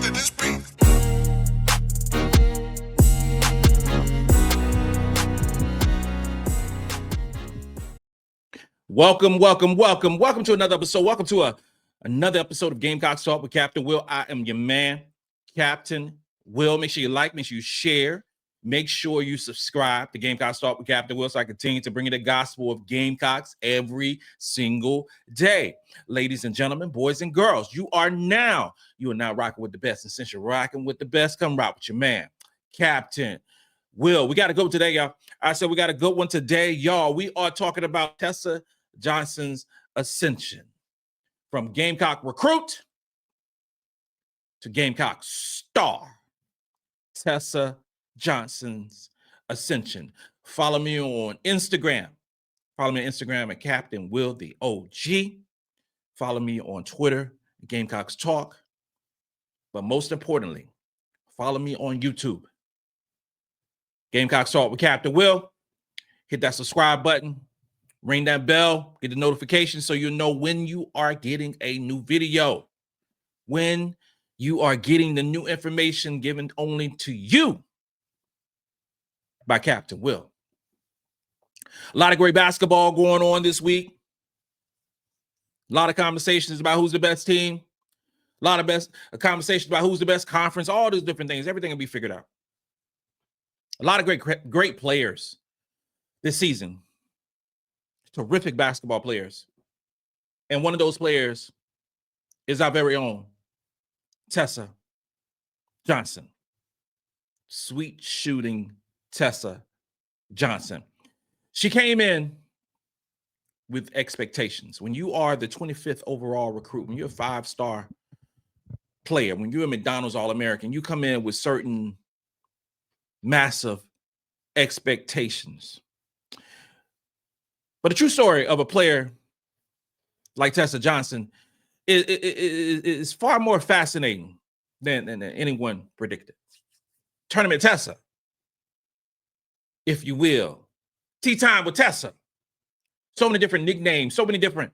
to this beat. Welcome to another episode. Welcome to another episode of Gamecocks Talk with Captain Will. I am your man, Captain Will. Make sure you like, make sure you share, make sure you subscribe to Gamecocks Talk with Captain Will so I continue to bring you the gospel of Gamecocks every single day. Ladies and gentlemen, boys and girls, you are now rocking with the best. And since you're rocking with the best, come rock with your man, Captain Will. We got to go today, y'all. I said we got a good one today, y'all. We are talking about Tessa Johnson's ascension from Gamecock recruit to Gamecock star. Tessa Johnson's ascension. Follow me on Instagram. Follow me on Instagram at Captain Will the OG. Follow me on Twitter, Gamecocks Talk. But most importantly, follow me on YouTube. Gamecocks Talk with Captain Will. Hit that subscribe button. Ring that bell. Get the notification so you know when you are getting a new video. When you are getting the new information given only to you by Captain Will. A lot of great basketball going on this week. A lot of conversations about who's the best team. A lot of conversations about who's the best conference. All those different things. Everything will be figured out. A lot of great players this season. Terrific basketball players. And one of those players is our very own Tessa Johnson. Sweet shooting Tessa Johnson. She came in with expectations. When you are the 25th overall recruit, when you're a 5-star player, when you're a McDonald's All-American, you come in with certain massive expectations. But the true story of a player like Tessa Johnson is far more fascinating than anyone predicted. Tournament Tessa, if you will. Tea time with Tessa. So many different nicknames, so many different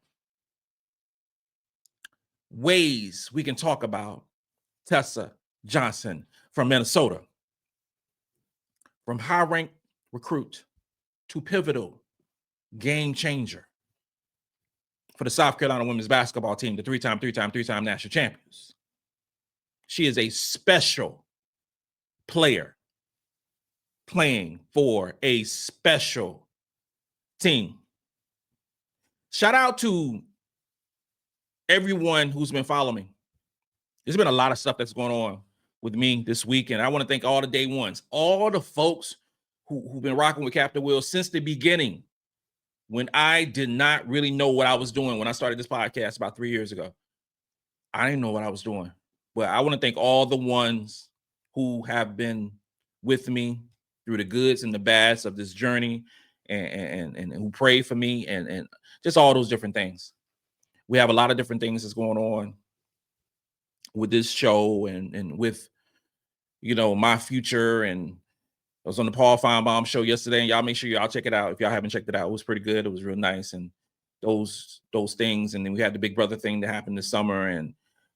ways we can talk about Tessa Johnson from Minnesota. From high-ranked recruit to pivotal game changer for the South Carolina women's basketball team, the three-time national champions. She is a special player playing for a special team. Shout out to everyone who's been following me. There's been a lot of stuff that's going on with me this week, and I want to thank all the day ones, all the folks who've been rocking with Captain Will since the beginning, when I did not really know what I was doing when I started this podcast about 3 years ago. I didn't know what I was doing. But I want to thank all the ones who have been with me through the goods and the bads of this journey and who prayed for me and just all those different things. We have a lot of different things that's going on with this show and with, my future. And I was on the Paul Feinbaum show yesterday, and y'all make sure y'all check it out. If y'all haven't checked it out, it was pretty good. It was real nice. And those things. And then we had the Big Brother thing that happened this summer. And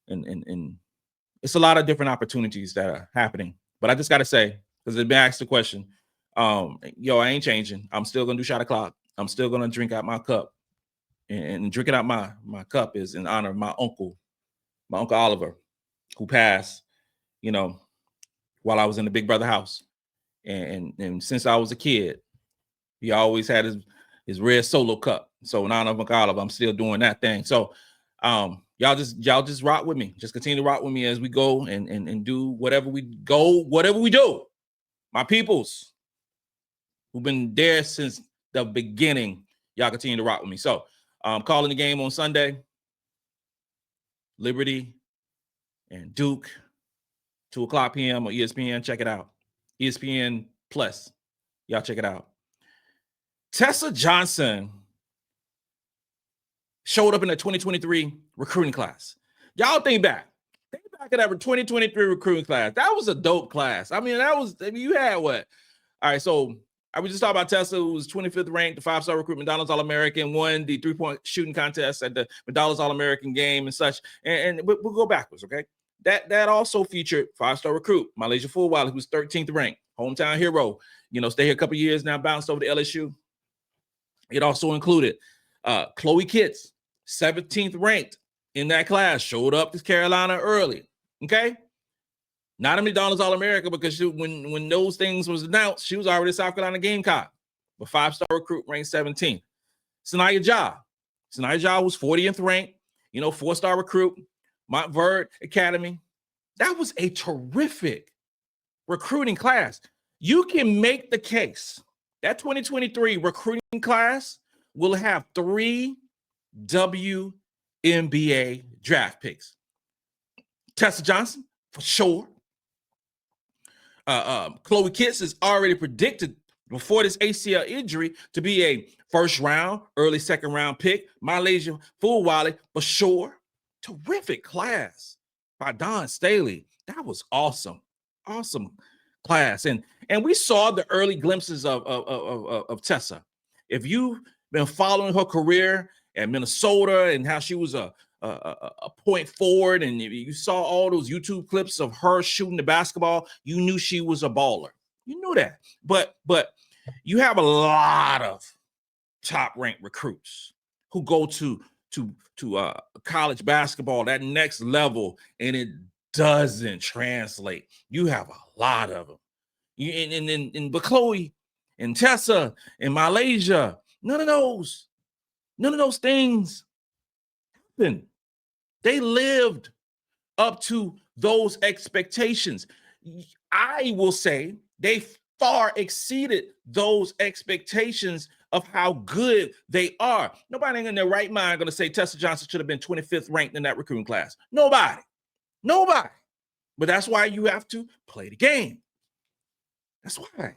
it's a lot of different opportunities that are happening. But I just got to say, because they've been asked the question, I ain't changing. I'm still going to do shot o'clock. I'm still going to drink out my cup. And drinking out my cup is in honor of my uncle Oliver, who passed, while I was in the Big Brother house. And since I was a kid, he always had his red Solo cup. So in honor of Uncle Oliver, I'm still doing that thing. So y'all just rock with me. Just continue to rock with me as we go and do whatever we do. My peoples who've been there since the beginning, y'all continue to rock with me. So calling the game on Sunday, Liberty and Duke, 2:00 p.m. on ESPN. Check it out. ESPN Plus. Y'all check it out. Tessa Johnson showed up in the 2023 recruiting class. Y'all think back. Think back at that 2023 recruiting class. That was a dope class. You had what? All right, so I was just talking about Tessa, who was 25th ranked, the 5-star recruit, McDonald's All-American, won the 3-point shooting contest at the McDonald's All-American game and such. And we'll go backwards, okay? That also featured five-star recruit Malaysia Fulwiley, who's 13th ranked, hometown hero. Stay here a couple years now, bounced over to LSU. It also included Chloe Kitts, 17th ranked in that class, showed up to Carolina early. Okay, not a McDonald's All-America because when those things was announced, she was already a South Carolina Gamecock, but five-star recruit ranked 17th. Sanaya Ja was 40th ranked, 4-star recruit, Montverde Academy. That was a terrific recruiting class. You can make the case that 2023 recruiting class will have 3 WNBA draft picks. Tessa Johnson, for sure. Chloe Kitts is already predicted before this ACL injury to be a first round, early second round pick. Malaysia Fulwiley, for sure. Terrific class by Dawn Staley. That was awesome. Awesome class. And we saw the early glimpses of Tessa. If you've been following her career at Minnesota and how she was a point forward, and you saw all those YouTube clips of her shooting the basketball, you knew she was a baller. You knew that. But you have a lot of top-ranked recruits who go to college basketball, that next level, and it doesn't translate. You have a lot of them. But Chloe and Tessa and Malaysia, none of those things happened. They lived up to those expectations. I will say they far exceeded those expectations of how good they are. Nobody in their right mind going to say Tessa Johnson should have been 25th ranked in that recruiting class. Nobody. But that's why you have to play the game. That's why.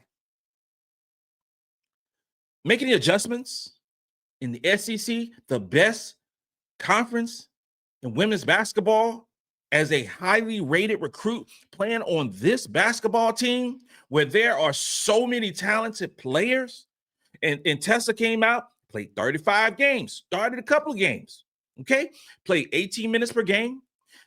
Making the adjustments in the SEC, the best conference in women's basketball, as a highly rated recruit playing on this basketball team where there are so many talented players. And Tessa came out, played 35 games, started a couple of games, okay? Played 18 minutes per game,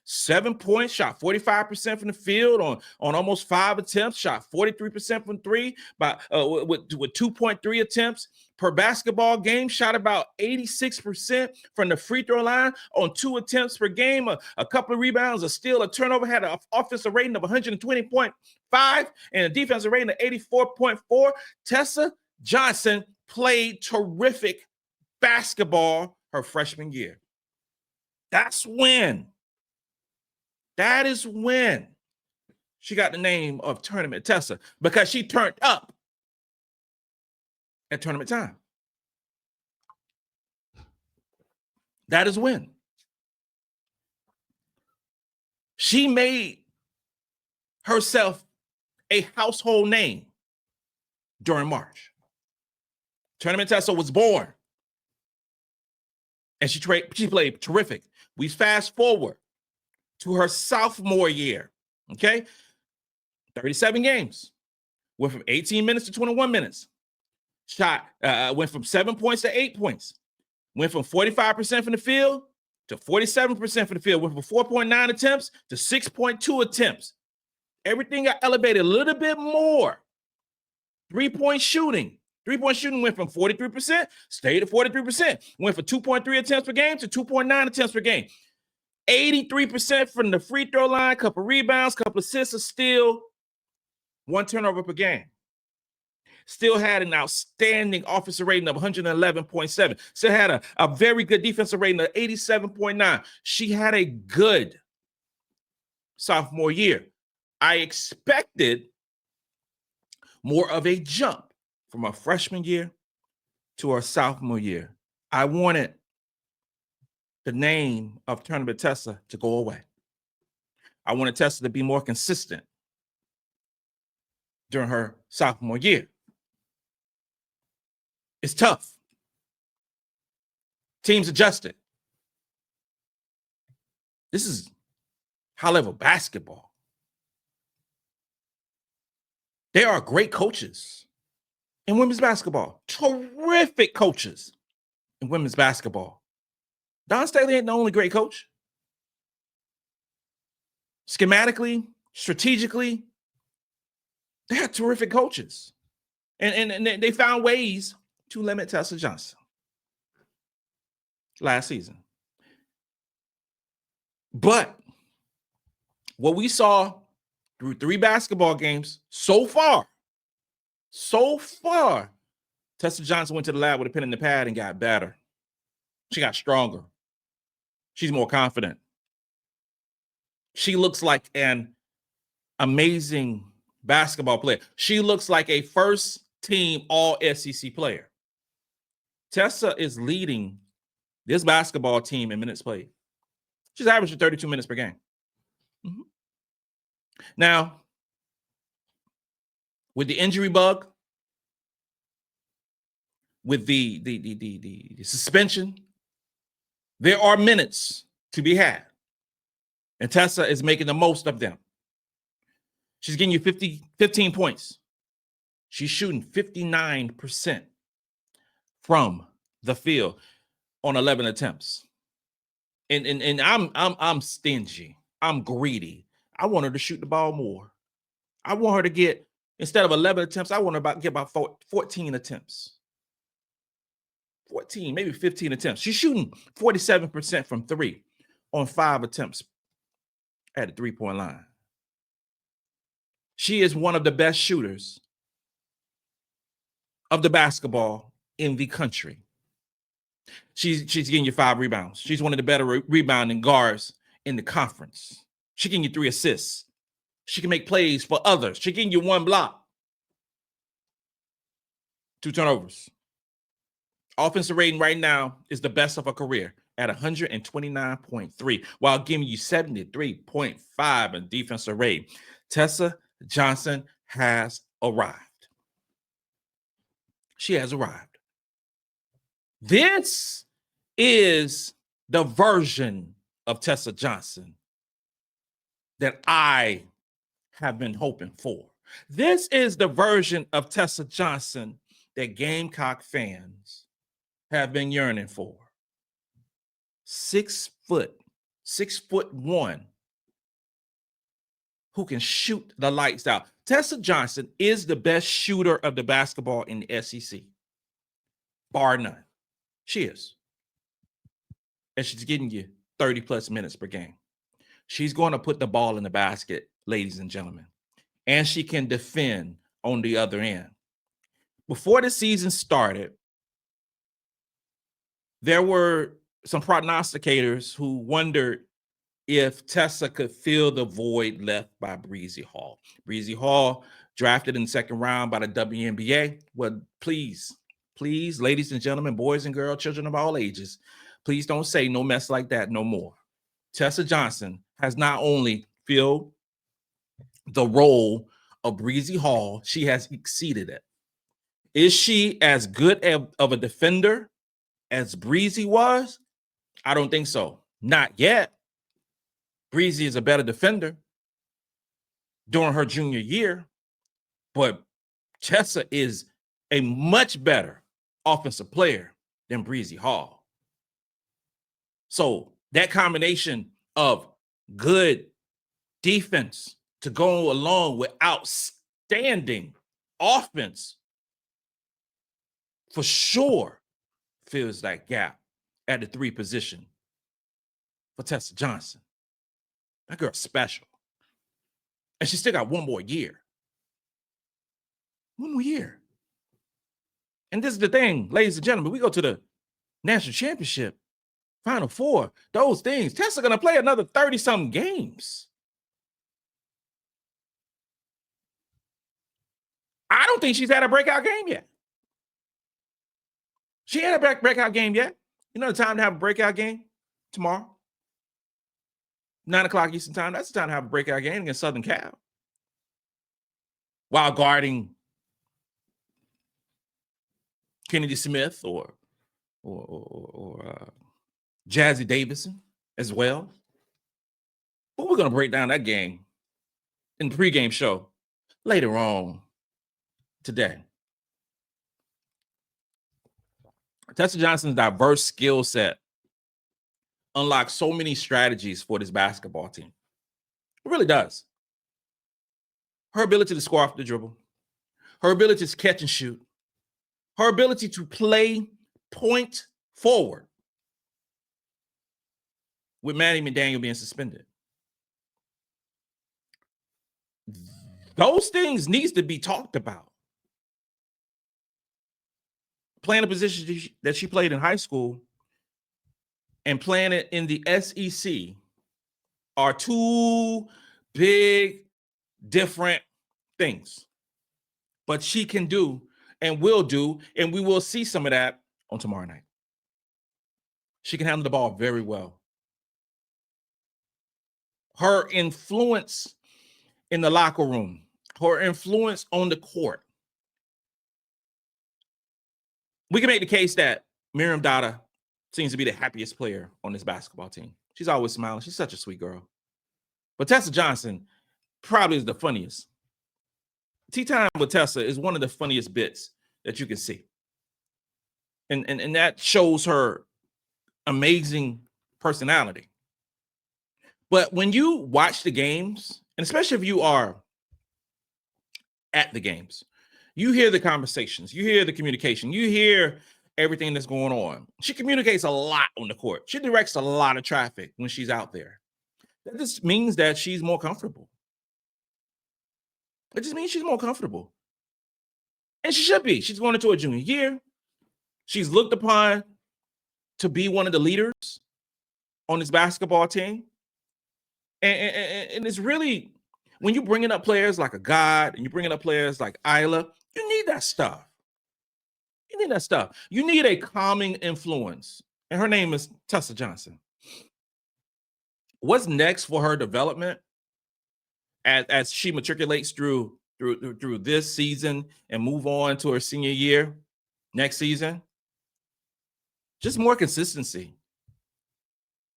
7 points, shot 45% from the field on almost 5 attempts, shot 43% from 3 with 2.3 attempts per basketball game, shot about 86% from the free throw line on 2 attempts per game, a couple of rebounds, a steal, a turnover, had an offensive rating of 120.5 and a defensive rating of 84.4. Tessa Johnson played terrific basketball her freshman year. That is when she got the name of Tournament Tessa, because she turned up at tournament time. That is when she made herself a household name during March. Tournament Tessa was born, and she played terrific. We fast forward to her sophomore year, okay? 37 games, went from 18 minutes to 21 minutes. Went from 7 points to 8 points. Went from 45% from the field to 47% from the field. Went from 4.9 attempts to 6.2 attempts. Everything got elevated a little bit more. 3-point shooting. 3-point shooting went from 43%, stayed at 43%. Went from 2.3 attempts per game to 2.9 attempts per game. 83% from the free throw line, couple rebounds, couple assists, a steal, 1 turnover per game. Still had an outstanding offensive rating of 111.7. Still had a very good defensive rating of 87.9. She had a good sophomore year. I expected more of a jump from her freshman year to her sophomore year. I wanted the name of Tournament Tessa to go away. I wanted Tessa to be more consistent during her sophomore year. It's tough. Teams adjusted. This is high-level basketball. There are great coaches in women's basketball. Terrific coaches in women's basketball. Dawn Staley ain't the only great coach. schematically, strategically, they have terrific coaches. And they found ways to limit Tessa Johnson last season. But what we saw through 3 basketball games so far, Tessa Johnson went to the lab with a pen and the pad and got better. She got stronger. She's more confident. She looks like an amazing basketball player. She looks like a first-team All-SEC player. Tessa is leading this basketball team in minutes played. She's averaging 32 minutes per game. Mm-hmm. Now, with the injury bug, with the suspension, there are minutes to be had. And Tessa is making the most of them. She's getting you 15 points. She's shooting 59% from the field on 11 attempts. And I'm stingy. I'm greedy. I want her to shoot the ball more. I want her to get, instead of 11 attempts, I want her to get about 14 attempts. 14, maybe 15 attempts. She's shooting 47% from 3 on 5 attempts at the 3-point line. She is one of the best shooters of the basketball in the country. She's getting you 5 rebounds. She's one of the better rebounding guards in the conference. She getting you 3 assists. She can make plays for others. She getting you 1 block. 2 turnovers. Offensive rating right now is the best of her career at 129.3, while giving you 73.5 in defensive rating. Tessa Johnson has arrived. She has arrived. This is the version of Tessa Johnson that I have been hoping for. This is the version of Tessa Johnson that Gamecock fans have been yearning for. 6'1", who can shoot the lights out. Tessa Johnson is the best shooter of the basketball in the SEC, bar none. She is. And she's getting you 30-plus minutes per game. She's going to put the ball in the basket, ladies and gentlemen. And she can defend on the other end. Before the season started, there were some prognosticators who wondered if Tessa could fill the void left by Breezy Hall. Breezy Hall, drafted in the 2nd round by the WNBA. Well, please, ladies and gentlemen, boys and girls, children of all ages, please don't say no mess like that no more. Tessa Johnson has not only filled the role of Breezy Hall, she has exceeded it. Is she as good of a defender as Breezy was? I don't think so. Not yet. Breezy is a better defender during her junior year, but Tessa is a much better offensive player than Breezy Hall. So that combination of good defense to go along with outstanding offense for sure fills that gap at the 3 position for Tessa Johnson. That girl's special. And she still got 1 more year. 1 more year. And this is the thing, ladies and gentlemen, we go to the national championship, Final Four, those things. Tessa going to play another 30-something games. I don't think she's had a breakout game yet. She had a breakout game yet. You know the time to have a breakout game? Tomorrow. 9 o'clock Eastern time. That's the time to have a breakout game against Southern Cal. While guarding Kennedy Smith or Jazzy Davison as well. But we're going to break down that game in the pregame show later on today. Tessa Johnson's diverse skill set unlocks so many strategies for this basketball team. It really does. Her ability to score off the dribble, her ability to catch and shoot, her ability to play point forward with Maddy McDaniel being suspended. Those things needs to be talked about. Playing a position that she played in high school and playing it in the SEC are two big, different things. But she can do and will do, and we will see some of that on tomorrow night. She can handle the ball very well. Her influence in the locker room, her influence on the court. We can make the case that Maryam Dauda seems to be the happiest player on this basketball team. She's always smiling. She's such a sweet girl. But Tessa Johnson probably is the funniest. Tea Time with Tessa is one of the funniest bits that you can see. And that shows her amazing personality. But when you watch the games, and especially if you are at the games, you hear the conversations, you hear the communication, you hear everything that's going on. She communicates a lot on the court. She directs a lot of traffic when she's out there. That just means that she's more comfortable. It just means she's more comfortable. And she should be. She's going into a junior year. She's looked upon to be one of the leaders on this basketball team. And it's really, when you're bringing up players like Agot and you're bringing up players like Ayla, you need that stuff. You need that stuff. You need a calming influence. And her name is Tessa Johnson. What's next for her development as she matriculates through this season and move on to her senior year next season? Just more consistency.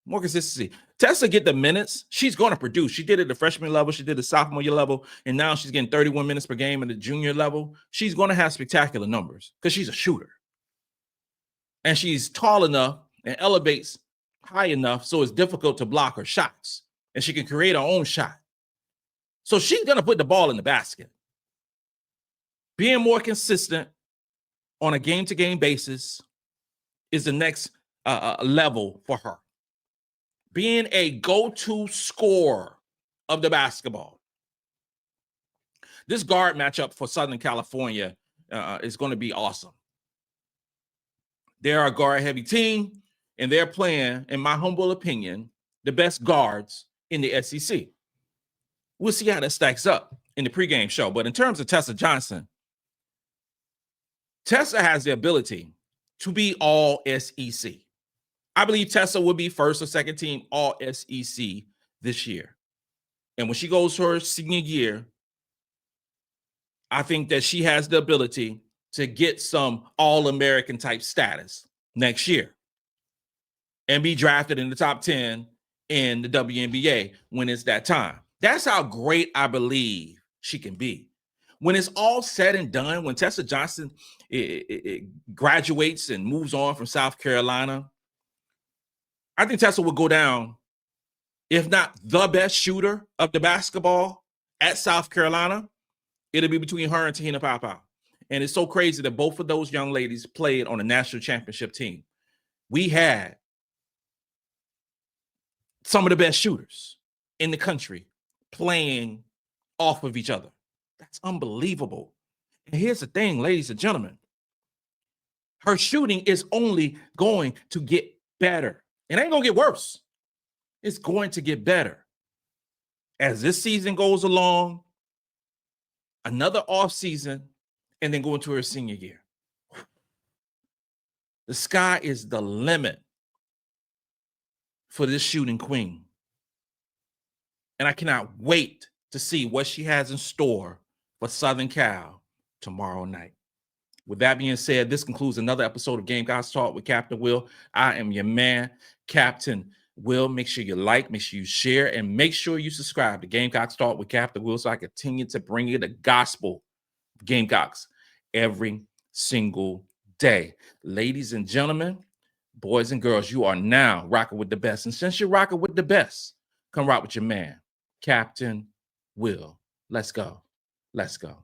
More consistency. Tessa get the minutes. She's going to produce. She did it at the freshman level. She did the sophomore year level. And now she's getting 31 minutes per game at the junior level. She's going to have spectacular numbers because she's a shooter. And she's tall enough and elevates high enough so it's difficult to block her shots. And she can create her own shot. So she's going to put the ball in the basket. Being more consistent on a game-to-game basis is the next level for her. Being a go-to scorer of the basketball. This guard matchup for Southern California is going to be awesome. They're a guard-heavy team, and they're playing, in my humble opinion, the best guards in the SEC. We'll see how that stacks up in the pregame show. But in terms of Tessa Johnson, Tessa has the ability to be all SEC. I believe Tessa will be first or second team all SEC this year. And when she goes to her senior year, I think that she has the ability to get some All-American type status next year and be drafted in the top 10 in the WNBA when it's that time. That's how great I believe she can be. When it's all said and done, when Tessa Johnson graduates and moves on from South Carolina, I think Tessa will go down, if not the best shooter of the basketball at South Carolina. It'll be between her and Tahina Papa. And it's so crazy that both of those young ladies played on a national championship team. We had some of the best shooters in the country playing off of each other. That's unbelievable. And here's the thing, ladies and gentlemen. Her shooting is only going to get better. It ain't going to get worse. It's going to get better. As this season goes along, another off season, and then go into her senior year. The sky is the limit for this shooting queen. And I cannot wait to see what she has in store for Southern Cal tomorrow night. With that being said, this concludes another episode of Gamecocks Talk with Captain Will. I am your man, Captain Will. Make sure you like, make sure you share, and make sure you subscribe to Gamecocks Talk with Captain Will so I continue to bring you the gospel of Gamecocks every single day. Ladies and gentlemen, boys and girls, you are now rocking with the best. And since you're rocking with the best, come rock with your man, Captain Will. Let's go. Let's go.